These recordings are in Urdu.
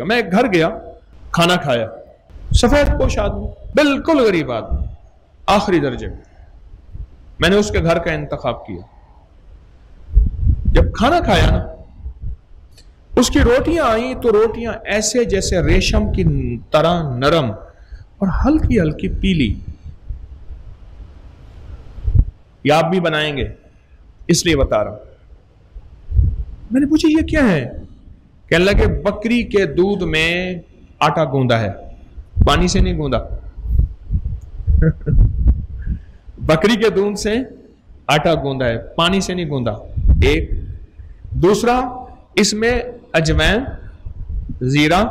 میں ایک گھر گیا، کھانا کھایا، سفید پوش آدمی، بالکل غریب آدمی، آخری درجے میں نے اس کے گھر کا انتخاب کیا۔ جب کھانا کھایا نا، اس کی روٹیاں آئیں تو روٹیاں ایسے جیسے ریشم کی طرح نرم اور ہلکی ہلکی پیلی۔ یہ آپ بھی بنائیں گے اس لیے بتا رہا ہوں۔ میں نے پوچھا یہ کیا ہے؟ کہنے لگے بکری کے دودھ میں آٹا گوندا ہے، پانی سے نہیں گوندا۔ بکری کے دودھ سے آٹا گوندا ہے، پانی سے نہیں گوندا۔ ایک دوسرا، اس میں اجوائن، زیرہ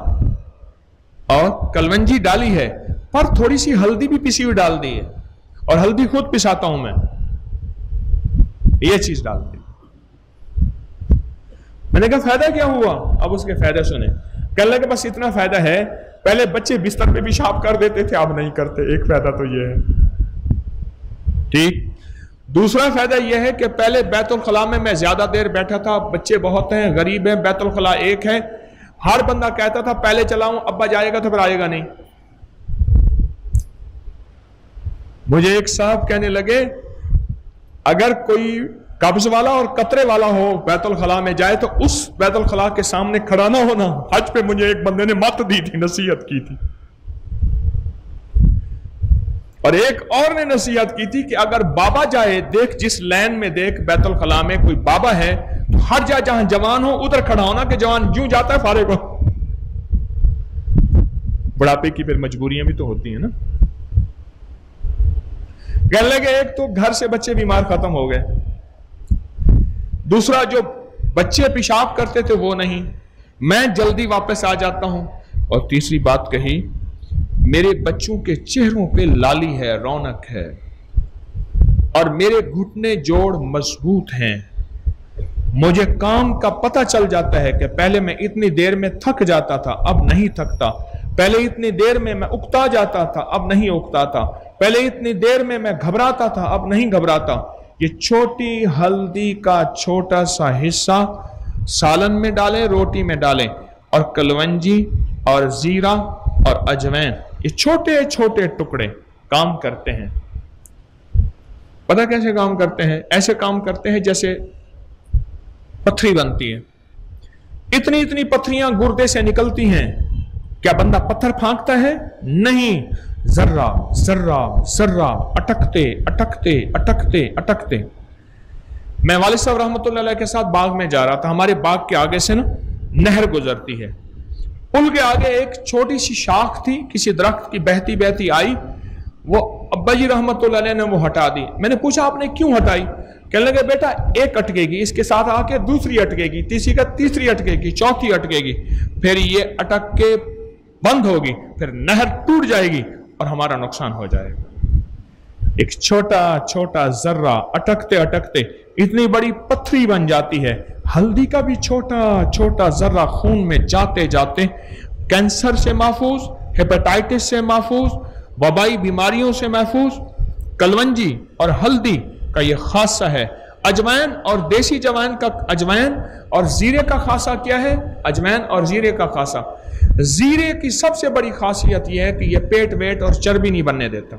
اور کلونجی ڈالی ہے، پر تھوڑی سی ہلدی بھی پسی ہوئی ڈال دی ہے، اور ہلدی خود پساتا ہوں میں، یہ چیز ڈال دی۔ میں نے کہا فائدہ کیا ہوا؟ اب اس کے فائدہ سنیں۔ کہنے لگے بس اتنا فائدہ ہے، پہلے بچے بستر پہ پیشاب کر دیتے تھے، اب نہیں کرتے۔ ایک فائدہ تو یہ ہے، ٹھیک۔ دوسرا فائدہ یہ ہے کہ پہلے بیت الخلاء میں زیادہ دیر بیٹھا تھا، بچے بہت ہیں، غریب ہیں، بیت الخلاء ایک ہے، ہر بندہ کہتا تھا پہلے چلاؤں، ابا جائے گا تو پھر آئے گا نہیں۔ مجھے ایک صاحب کہنے لگے اگر کوئی قبض والا اور قطرے والا ہو بیت الخلاء میں جائے تو اس بیت الخلاء کے سامنے کھڑا نہ ہونا۔ حج پہ مجھے ایک بندے نے مت دی تھی، نصیحت کی تھی، اور ایک اور نے نصیحت کی تھی کہ اگر بابا جائے، دیکھ جس لین میں دیکھ بیت الخلاء میں کوئی بابا ہے تو ہر جا جہاں جوان ہو ادھر کھڑا ہونا کہ جوان جوں جاتا ہے فارغ ہو۔ بڑھاپے کی پھر مجبوریاں بھی تو ہوتی ہیں نا۔ کہنے لگے ایک تو گھر سے بچے بیمار ختم ہو گئے، دوسرا جو بچے پیشاب کرتے تھے وہ نہیں، میں جلدی واپس آ جاتا ہوں، اور تیسری بات کہی میرے بچوں کے چہروں پہ لالی ہے، رونق ہے، اور میرے گھٹنے جوڑ مضبوط ہیں۔ مجھے کام کا پتہ چل جاتا ہے کہ پہلے میں اتنی دیر میں تھک جاتا تھا، اب نہیں تھکتا، پہلے اتنی دیر میں اکتا جاتا تھا، اب نہیں اکتا تھا، پہلے اتنی دیر میں گھبراتا تھا، اب نہیں گھبراتا۔ یہ چھوٹی ہلدی کا چھوٹا سا حصہ سالن میں ڈالیں، روٹی میں ڈالیں، اور کلونجی اور زیرہ اور اجوائن، یہ چھوٹے چھوٹے ٹکڑے کام کرتے ہیں۔ پتہ کیسے کام کرتے ہیں؟ ایسے کام کرتے ہیں جیسے پتھری بنتی ہے، اتنی اتنی پتھریاں گردے سے نکلتی ہیں۔ کیا بندہ پتھر پھانکتا ہے؟ نہیں، ذرہ ذرہ ذرہ اٹکتے اٹکتے اٹکتے اٹکتے۔ میں والد صاحب رحمۃ اللہ علیہ کے ساتھ باغ میں جا رہا تھا، ہمارے باغ کے آگے سے نا نہر گزرتی ہے، پل کے آگے ایک چھوٹی سی شاخ تھی کسی درخت کی، بہتی بہتی آئی، وہ ابا جی رحمۃ اللہ علیہ نے وہ ہٹا دی۔ میں نے پوچھا آپ نے کیوں ہٹائی؟ کہنے لگے بیٹا ایک اٹکے گی، اس کے ساتھ آ کے دوسری اٹکے گی، تیسری اٹکے گی، چوتھی اٹکے گی، پھر یہ اٹک کے بند ہوگی، پھر نہر ٹوٹ جائے گی اور ہمارا نقصان ہو جائے گا۔ ایک چھوٹا چھوٹا ذرہ اٹکتے اٹکتے اتنی بڑی پتھری بن جاتی ہے۔ ہلدی کا بھی چھوٹا چھوٹا ذرہ خون میں جاتے جاتے کینسر سے محفوظ، ہیپاٹائٹس سے محفوظ، وبائی بیماریوں سے محفوظ۔ کلونجی اور ہلدی کا یہ خاصہ ہے۔ اجوائن اور دیسی جوائن کا، اجوائن اور زیرے کا خاصہ کیا ہے؟ اجوائن اور زیرے کا خاصہ، زیرے کی سب سے بڑی خاصیت یہ ہے کہ یہ پیٹ ویٹ اور چربی نہیں بننے دیتا۔